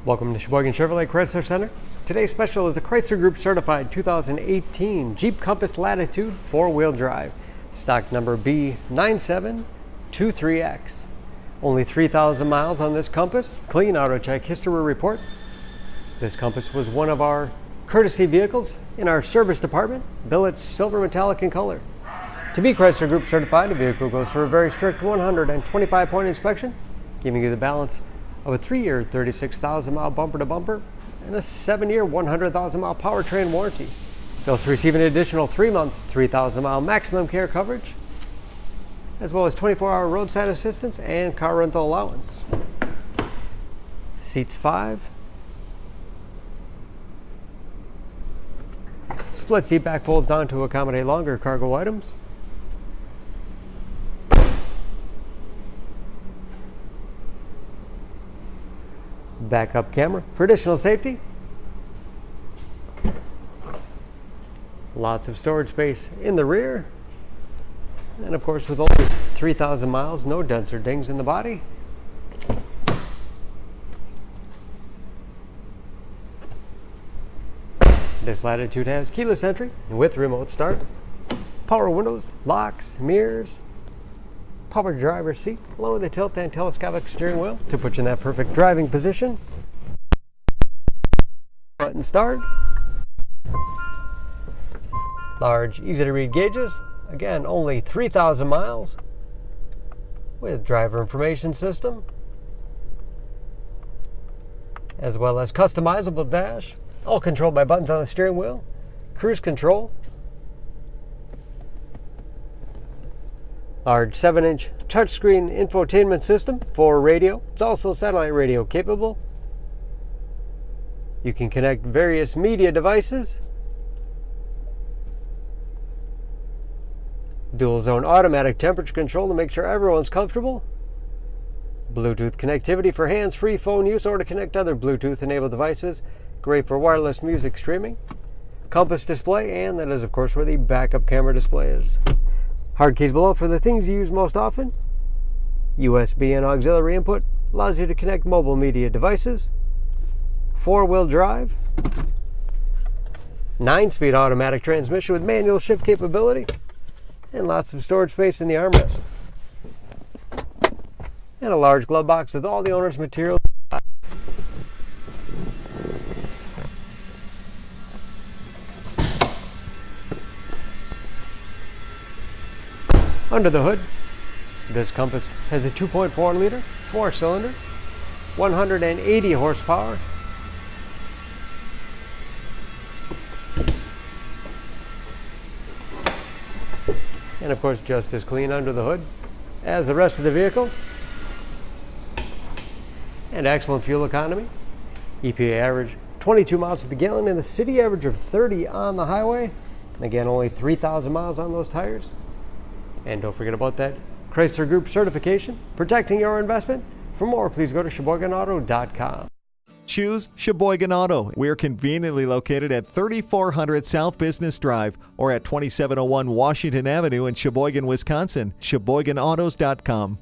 Welcome to Sheboygan Chevrolet Chrysler Center. Today's special is a Chrysler Group certified 2018 Jeep Compass Latitude 4-wheel drive, stock number B9723X. Only 3,000 miles on this Compass, clean auto check history report. This Compass was one of our courtesy vehicles in our service department, Billet silver metallic in color. To be Chrysler Group certified, the vehicle goes through a very strict 125-point inspection, giving you the balance of a 3-year, 36,000-mile bumper-to-bumper and a 7-year, 100,000-mile powertrain warranty. You'll also receive an additional 3-month, 3,000-mile maximum care coverage, as well as 24-hour roadside assistance and car rental allowance. Seats 5. Split seat back folds down to accommodate longer cargo items. Backup camera for additional safety. Lots of storage space in the rear. And of course, with only 3,000 miles, no dents or dings in the body. This Latitude has keyless entry with remote start, power windows, locks, mirrors, power driver's seat, along with a tilt and telescopic steering wheel to put you in that perfect driving position. Button start. Large, easy to read gauges. Again, only 3,000 miles with driver information system, as well as customizable dash, all controlled by buttons on the steering wheel, cruise control. Large 7-inch touchscreen infotainment system for radio. It's also satellite radio capable. You can connect various media devices. Dual zone automatic temperature control to make sure everyone's comfortable. Bluetooth connectivity for hands-free phone use or to connect other Bluetooth enabled devices. Great for wireless music streaming. Compass display, and that is of course where the backup camera display is. Hard keys below for the things you use most often. USB and auxiliary input allows you to connect mobile media devices. 4-wheel drive. 9-speed automatic transmission with manual shift capability. And lots of storage space in the armrest. And a large glove box with all the owner's materials. Under the hood, this Compass has a 2.4-liter 4-cylinder, 180 horsepower. And of course, just as clean under the hood as the rest of the vehicle. And excellent fuel economy. EPA average 22 miles to the gallon and the city average of 30 on the highway. And again, only 3,000 miles on those tires. And don't forget about that Chrysler Group certification, protecting your investment. For more, please go to SheboyganAuto.com. Choose Sheboygan Auto. We're conveniently located at 3400 South Business Drive or at 2701 Washington Avenue in Sheboygan, Wisconsin. SheboyganAutos.com.